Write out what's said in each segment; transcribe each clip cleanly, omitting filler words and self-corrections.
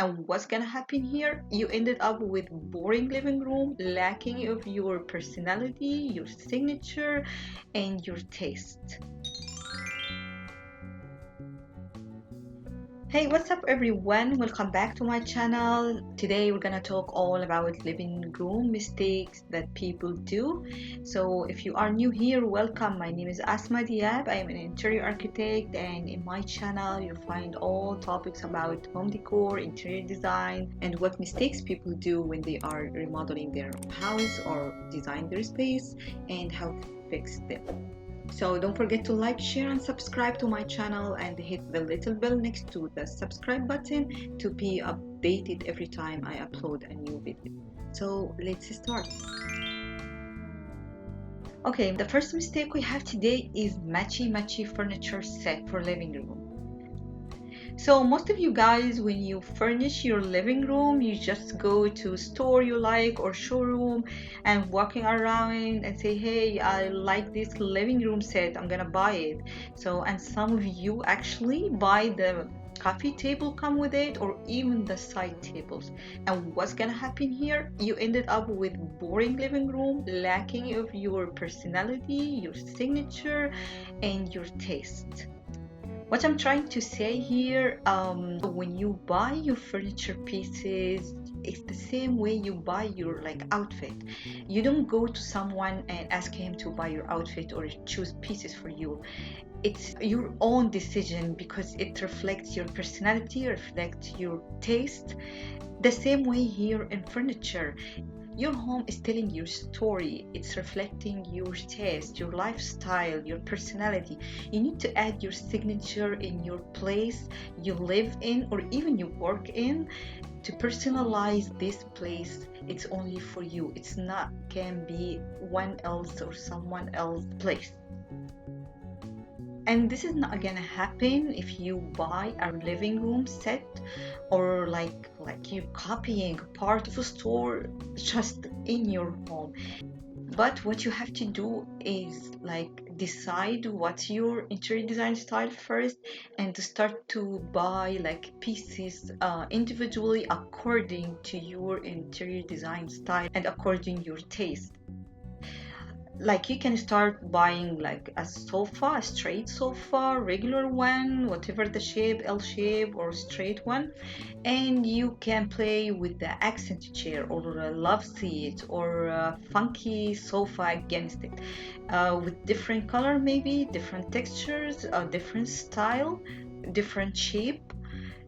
And what's gonna happen here? You ended up with boring living room, lacking of your personality, your signature, and your taste. Hey, what's up everyone? Welcome back to my channel. Today we're gonna talk all about living room mistakes that people do. So if you are new here, welcome. My name is Asma Diab. I am an interior architect, and in my channel you'll find all topics about home decor, interior design, and what mistakes people do when they are remodeling their house or design their space, and how to fix them. So don't forget to like, share, and subscribe to my channel, and hit the little bell next to the subscribe button to be updated every time I upload a new video. So let's start. Okay, the first mistake we have today is matchy furniture set for living room. So most of you guys, when you furnish your living room, you just go to a store you like or showroom and walking around and say, hey, I like this living room set, I'm gonna buy it. So, and some of you actually buy the coffee table come with it, or even the side tables. And what's gonna happen here? You ended up with boring living room, lacking of your personality, your signature, and your taste. What I'm trying to say here, when you buy your furniture pieces, it's the same way you buy your outfit. You don't go to someone and ask him to buy your outfit or choose pieces for you. It's your own decision because it reflects your personality, reflects your taste. The same way here in furniture. Your home is telling your story. It's reflecting your taste, your lifestyle, your personality. You need to add your signature in your place you live in or even you work in to personalize this place. It's only for you. It's not can be one else or someone else's place. And this is not gonna happen if you buy a living room set or like you copying part of a store just in your home. But what you have to do is decide what's your interior design style first, and to start to buy pieces individually according to your interior design style and according your taste. You can start buying a sofa, a straight sofa, regular one, whatever the shape, L shape or straight one, and you can play with the accent chair or a love seat or a funky sofa against it, with different color, maybe different textures, different style, different shape.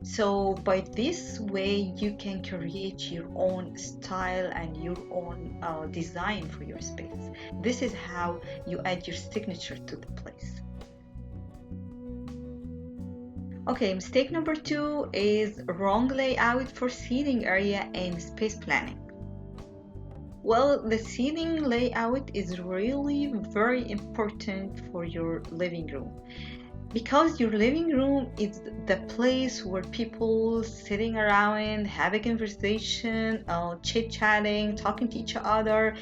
So by this way you can create your own style and your own design for your space. This is how you add your signature to the place. Okay, mistake number 2 is wrong layout for seating area and space planning. Well, the seating layout is really very important for your living room, because your living room is the place where people sitting around, have a conversation, chit-chatting, talking to each other.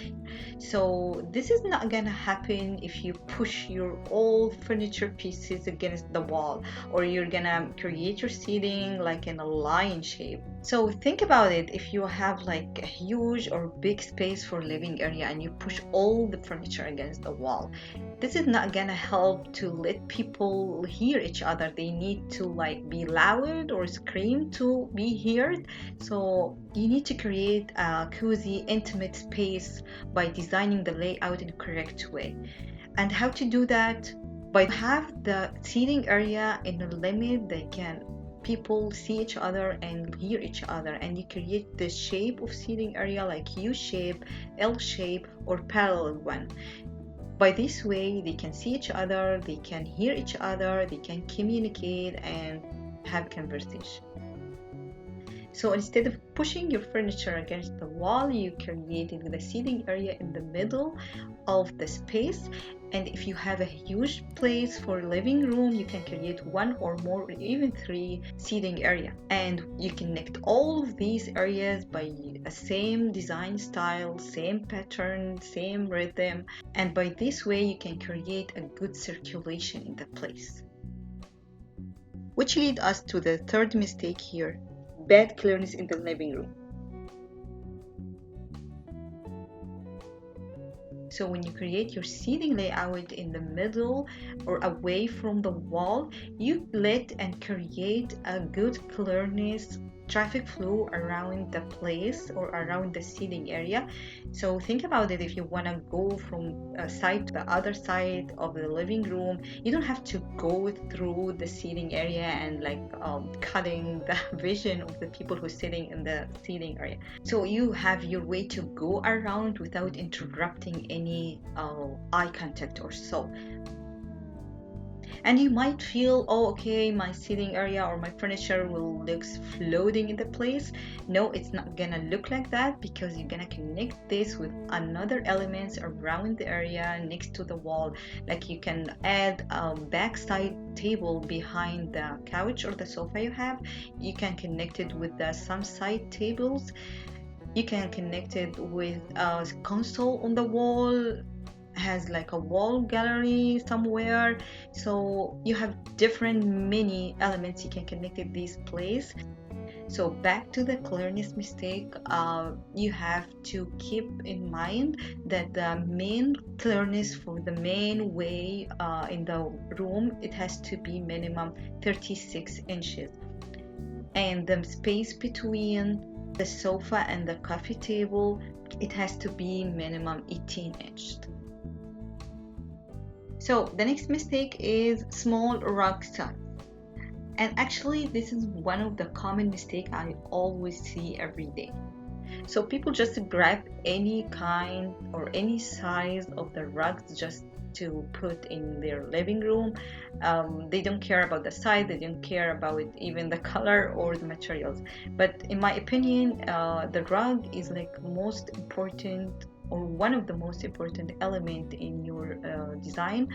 So this is not gonna happen if you push your old furniture pieces against the wall, or you're gonna create your seating in a line shape. So think about it. If you have a huge or big space for living area and you push all the furniture against the wall, this is not gonna help to let people hear each other. They need to be loud or scream to be heard. So you need to create a cozy, intimate space by designing the layout in the correct way. And how to do that? By have the seating area in a limit that can people see each other and hear each other, and you create the shape of seating area like U shape, L shape, or parallel one. By this way they can see each other, they can hear each other, they can communicate and have conversation. So instead of pushing your furniture against the wall, you created the seating area in the middle of the space. And if you have a huge place for living room, you can create one or more or even 3 seating area, and you connect all of these areas by a same design style, same pattern, same rhythm, and by this way you can create a good circulation in the place. Which lead us to the third mistake here, bad clearness in the living room. So when you create your seating layout in the middle or away from the wall, you let and create a good clearness traffic flow around the place or around the seating area. So think about it. If you want to go from a side to the other side of the living room, you don't have to go through the seating area and cutting the vision of the people who are sitting in the seating area. So you have your way to go around without interrupting any eye contact or so. And you might feel, oh, okay, my seating area or my furniture will look floating in the place. No, it's not gonna look like that, because you're gonna connect this with another elements around the area next to the wall. Like you can add a backside table behind the couch or the sofa you have. You can connect it with some side tables. You can connect it with a console on the wall, has like a wall gallery somewhere. So you have different many elements you can connect in this place. So back to the clearness mistake, you have to keep in mind that the main clearness for the main way in the room, it has to be minimum 36 inches, and the space between the sofa and the coffee table, it has to be minimum 18 inches. So the next mistake is small rug size. And actually this is one of the common mistakes I always see every day. So people just grab any kind or any size of the rugs just to put in their living room. They don't care about the size, they don't care about even the color or the materials. But in my opinion, the rug is like most important or one of the most important element in your design.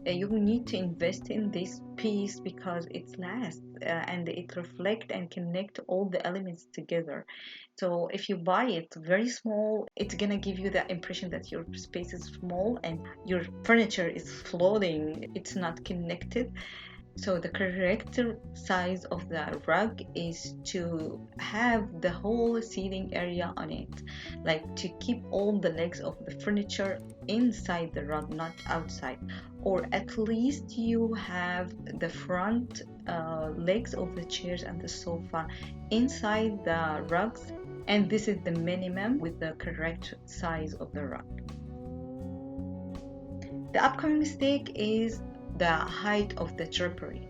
You need to invest in this piece because it lasts and it reflect and connect all the elements together. So if you buy it very small, it's gonna give you the impression that your space is small and your furniture is floating, it's not connected. So the correct size of the rug is to have the whole seating area on it, like to keep all the legs of the furniture inside the rug, not outside, or at least you have the front legs of the chairs and the sofa inside the rugs, and this is the minimum with the correct size of the rug. The upcoming mistake is the height of the drapery.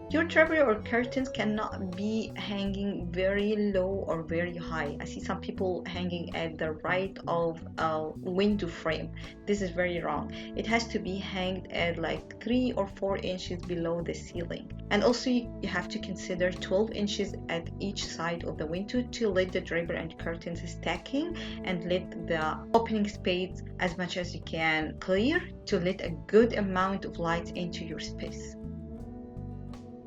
Your drapery or curtains cannot be hanging very low or very high. I see some people hanging at the right of a window frame. This is very wrong. It has to be hanged at like 3 or 4 inches below the ceiling. And also you have to consider 12 inches at each side of the window to let the drapery and curtains stacking and let the opening space as much as you can clear to let a good amount of light into your space.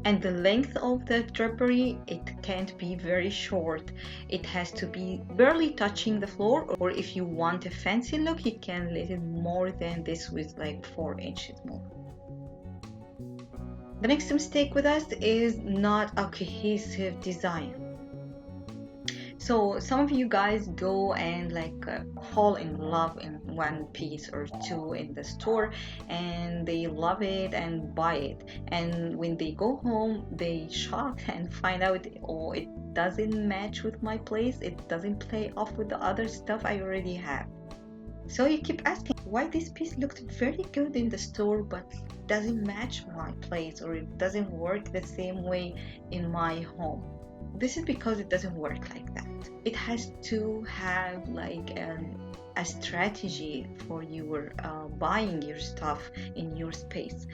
And the length of the drapery, it can't be very short. It has to be barely touching the floor, or if you want a fancy look, you can let it more than this with like 4 inches more. The next mistake with us is not a cohesive design. So some of you guys go and fall in love in one piece or two in the store, and they love it and buy it, and when they go home they shock and find out, oh, it doesn't match with my place, it doesn't play off with the other stuff I already have. So you keep asking why this piece looked very good in the store but doesn't match my place, or it doesn't work the same way in my home. This is because it doesn't work like that. It has to have a strategy for your buying your stuff in your space.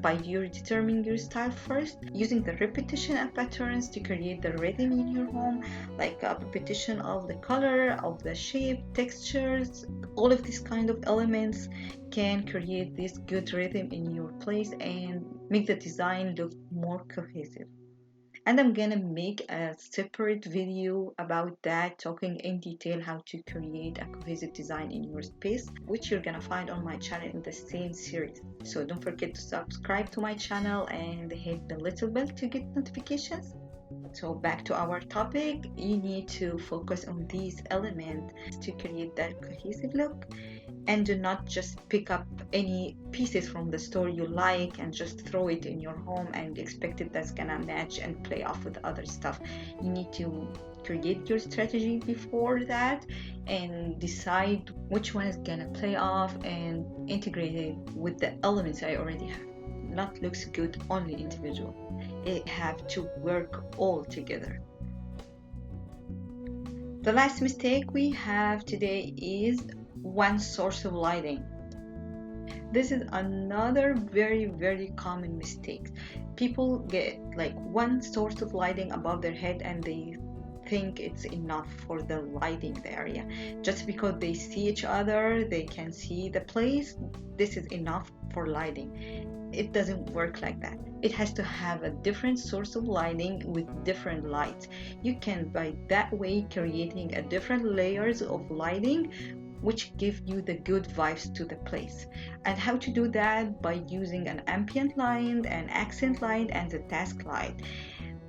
By you determining your style first, using the repetition and patterns to create the rhythm in your home, like a repetition of the color, of the shape, textures, all of these kind of elements can create this good rhythm in your place and make the design look more cohesive. And I'm gonna make a separate video about that, talking in detail how to create a cohesive design in your space, which you're gonna find on my channel in the same series. So don't forget to subscribe to my channel and hit the little bell to get notifications. So back to our topic, you need to focus on these elements to create that cohesive look, and do not just pick up any pieces from the store you like and just throw it in your home and expect it that's gonna match and play off with other stuff. You need to create your strategy before that and decide which one is gonna play off and integrate it with the elements I already have. Not looks good only individual. It have to work all together. The last mistake we have today is one source of lighting. This is another very common mistake. People get like one source of lighting above their head and they think it's enough for the lighting the area. Just because they see each other, they can see the place, this is enough for lighting. It doesn't work like that. It has to have a different source of lighting with different lights. You can by that way creating a different layers of lighting which give you the good vibes to the place. And how to do that? By using an ambient light, an accent light, and the task light.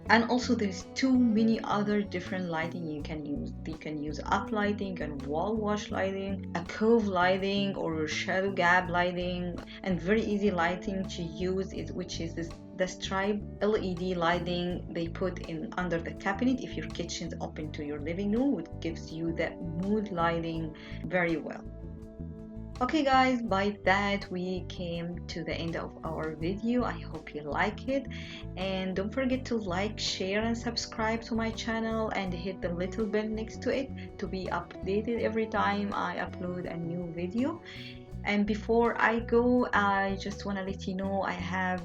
And also there's too many other different lighting you can use. You can use up lighting and wall wash lighting, a cove lighting or shadow gap lighting, and very easy lighting to use is which is the stripe LED lighting they put in under the cabinet if your kitchen's open to your living room, which gives you that mood lighting very well. Okay guys, by that we came to the end of our video. I hope you like it, and don't forget to like, share and subscribe to my channel and hit the little bell next to it to be updated every time I upload a new video. And before I go, I just want to let you know I have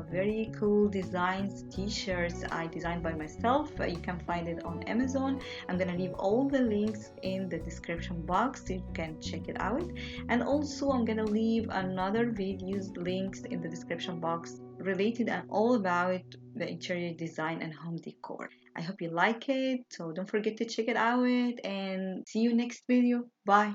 very cool designs, t-shirts I designed by myself. You can find it on Amazon. I'm gonna leave all the links in the description box so you can check it out. And also I'm gonna leave another videos links in the description box related and all about the interior design and home decor. I hope you like it, so don't forget to check it out and see you next video. Bye.